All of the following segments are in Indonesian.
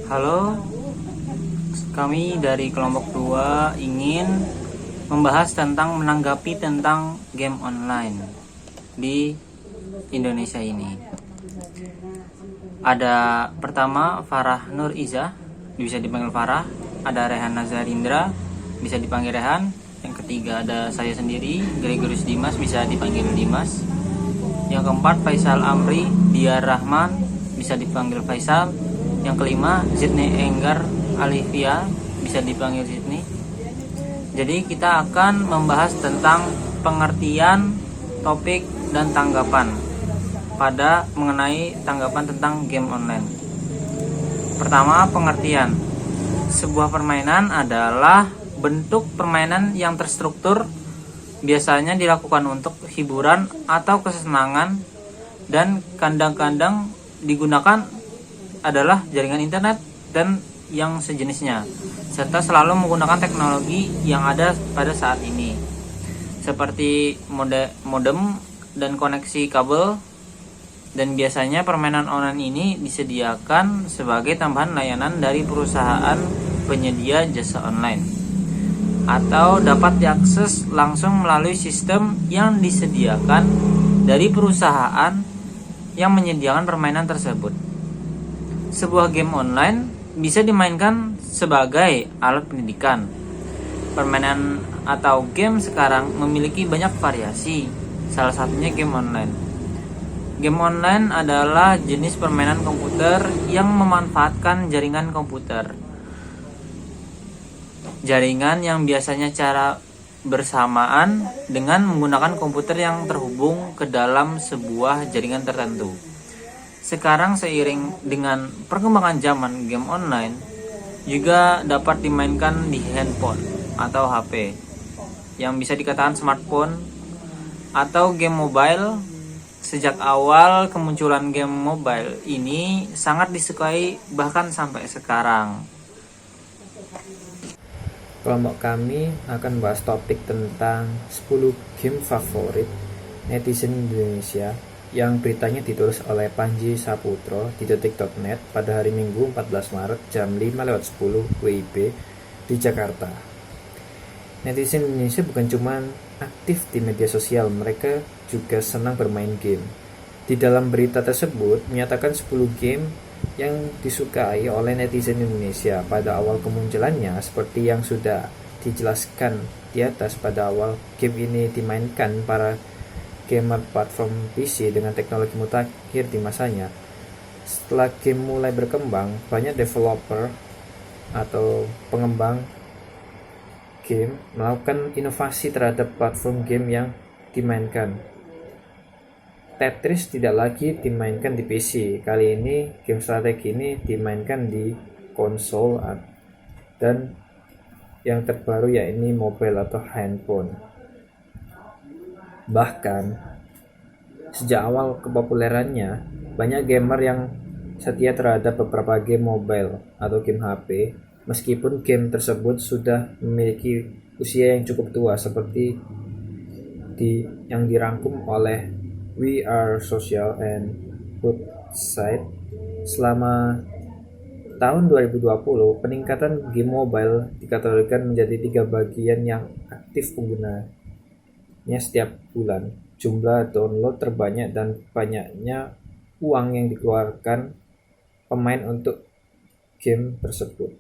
Halo, kami dari kelompok 2 ingin membahas tentang menanggapi tentang game online di Indonesia ini. Ada pertama Farah Nur Iza, bisa dipanggil Farah. Ada Rehan Nazarindra, bisa dipanggil Rehan. Yang ketiga ada saya sendiri, Gregorius Dimas, bisa dipanggil Dimas. Yang keempat Faisal Amri Diar Rahman, bisa dipanggil Faisal. Yang kelima Zidni Enggar Alivia, bisa dipanggil Zidni. Jadi kita akan membahas tentang pengertian, topik, dan tanggapan pada mengenai tanggapan tentang game online. Pertama, pengertian. Sebuah permainan adalah bentuk permainan yang terstruktur, biasanya dilakukan untuk hiburan atau kesenangan, dan kadang-kadang digunakan adalah jaringan internet dan yang sejenisnya, serta selalu menggunakan teknologi yang ada pada saat ini, seperti modem dan koneksi kabel. Dan biasanya permainan online ini disediakan sebagai tambahan layanan dari perusahaan penyedia jasa online, atau dapat diakses langsung melalui sistem yang disediakan dari perusahaan yang menyediakan permainan tersebut. Sebuah game online bisa dimainkan sebagai alat pendidikan. Permainan atau game sekarang memiliki banyak variasi, salah satunya game online. Game online adalah jenis permainan komputer yang memanfaatkan jaringan komputer. Jaringan yang biasanya cara bersamaan dengan menggunakan komputer yang terhubung ke dalam sebuah jaringan tertentu. Sekarang seiring dengan perkembangan zaman, game online juga dapat dimainkan di handphone atau HP, yang bisa dikatakan smartphone atau game mobile. Sejak awal kemunculan game mobile ini sangat disukai bahkan sampai sekarang. Kelompok kami akan bahas topik tentang 10 game favorit netizen Indonesia yang beritanya ditulis oleh Panji Saputro di detik.net pada hari Minggu 14 Maret jam 5:10 WIB di Jakarta. Netizen Indonesia bukan cuma aktif di media sosial, mereka juga senang bermain game. Di dalam berita tersebut menyatakan 10 game yang disukai oleh netizen Indonesia pada awal kemunculannya. Seperti yang sudah dijelaskan di atas, pada awal game ini dimainkan para gamer platform PC dengan teknologi mutakhir di masanya. Setelah game mulai berkembang, banyak developer atau pengembang game melakukan inovasi terhadap platform game yang dimainkan. Tetris tidak lagi dimainkan di PC. Kali ini game strategi ini dimainkan di konsol dan yang terbaru yakni mobile atau handphone. Bahkan sejak awal kepopulerannya, banyak gamer yang setia terhadap beberapa game mobile atau game HP, meskipun game tersebut sudah memiliki usia yang cukup tua, seperti yang dirangkum oleh We Are Social and Woodside. Selama tahun 2020, peningkatan game mobile dikategorikan menjadi 3 bagian yang aktif penggunanya setiap bulan, jumlah download terbanyak, dan banyaknya uang yang dikeluarkan pemain untuk game tersebut.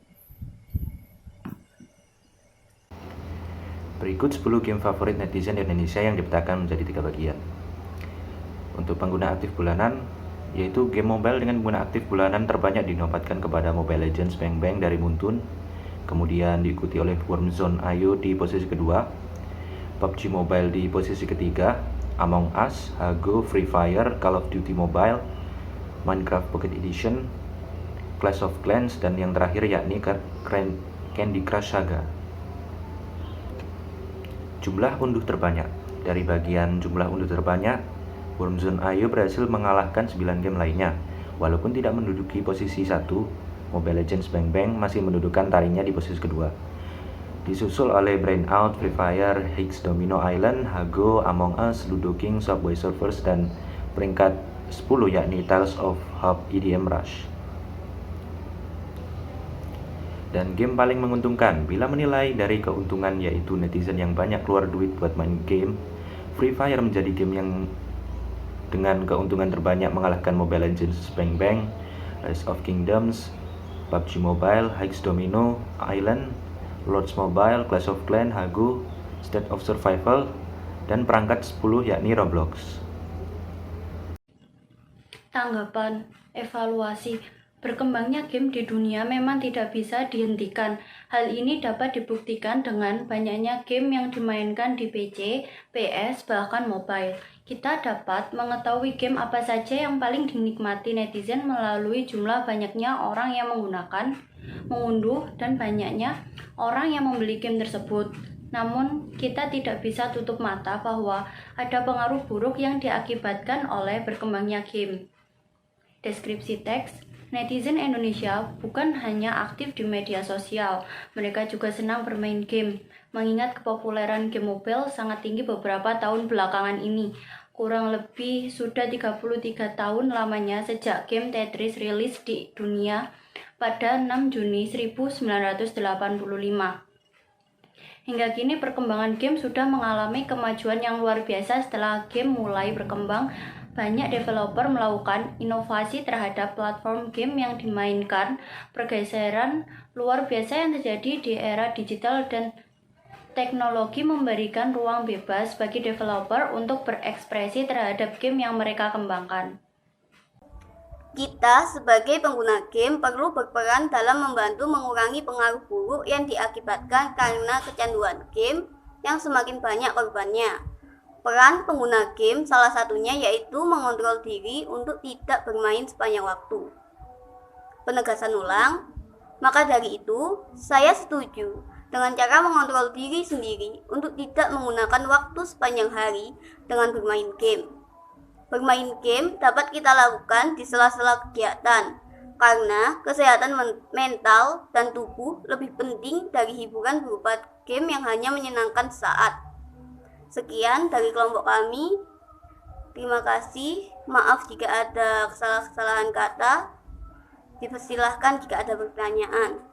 Berikut 10 game favorit netizen Indonesia yang dipetakan menjadi 3 bagian. Untuk pengguna aktif bulanan, yaitu game mobile dengan pengguna aktif bulanan terbanyak dinobatkan kepada Mobile Legends Bang Bang dari Muntun, kemudian diikuti oleh Warzone Ayo di posisi kedua, PUBG Mobile di posisi ketiga, Among Us, Hago, Free Fire, Call of Duty Mobile, Minecraft Pocket Edition, Clash of Clans, dan yang terakhir yakni Candy Crush Saga. Jumlah unduh terbanyak. Dari bagian jumlah unduh terbanyak, Warzone Ayo berhasil mengalahkan 9 game lainnya. Walaupun tidak menduduki posisi 1, Mobile Legends Bang Bang masih mendudukan taringnya di posisi kedua. Disusul oleh Brainout, Free Fire, Higgs Domino Island, Hago, Among Us, Ludo King, Subway Surfers, dan peringkat 10 yakni Tales of Hope EDM Rush. Dan game paling menguntungkan, bila menilai dari keuntungan yaitu netizen yang banyak keluar duit buat main game, Free Fire menjadi game yang dengan keuntungan terbanyak mengalahkan Mobile Legends Bang Bang, Rise of Kingdoms, PUBG Mobile, Hex Domino, Island, Lords Mobile, Clash of Clans, Hago, State of Survival, dan perangkat 10 yakni Roblox. Tanggapan, evaluasi. Berkembangnya game di dunia memang tidak bisa dihentikan. Hal ini dapat dibuktikan dengan banyaknya game yang dimainkan di PC, PS, bahkan mobile. Kita dapat mengetahui game apa saja yang paling dinikmati netizen melalui jumlah banyaknya orang yang menggunakan, mengunduh, dan banyaknya orang yang membeli game tersebut. Namun, kita tidak bisa tutup mata bahwa ada pengaruh buruk yang diakibatkan oleh berkembangnya game. Deskripsi teks. Netizen Indonesia bukan hanya aktif di media sosial, mereka juga senang bermain game. Mengingat kepopuleran game mobile sangat tinggi beberapa tahun belakangan ini. Kurang lebih sudah 33 tahun lamanya sejak game Tetris rilis di dunia pada 6 Juni 1985. Hingga kini perkembangan game sudah mengalami kemajuan yang luar biasa setelah game mulai berkembang. Banyak developer melakukan inovasi terhadap platform game yang dimainkan. Pergeseran luar biasa yang terjadi di era digital dan teknologi memberikan ruang bebas bagi developer untuk berekspresi terhadap game yang mereka kembangkan. Kita sebagai pengguna game perlu berperan dalam membantu mengurangi pengaruh buruk yang diakibatkan karena kecanduan game yang semakin banyak korbannya. Peran pengguna game salah satunya yaitu mengontrol diri untuk tidak bermain sepanjang waktu. Penegasan ulang, maka dari itu saya setuju dengan cara mengontrol diri sendiri untuk tidak menggunakan waktu sepanjang hari dengan bermain game. Bermain game dapat kita lakukan di sela-sela kegiatan, karena kesehatan mental dan tubuh lebih penting dari hiburan berupa game yang hanya menyenangkan saat. Sekian dari kelompok kami. Terima kasih. Maaf jika ada kesalahan kata. Dipersilahkan jika ada pertanyaan.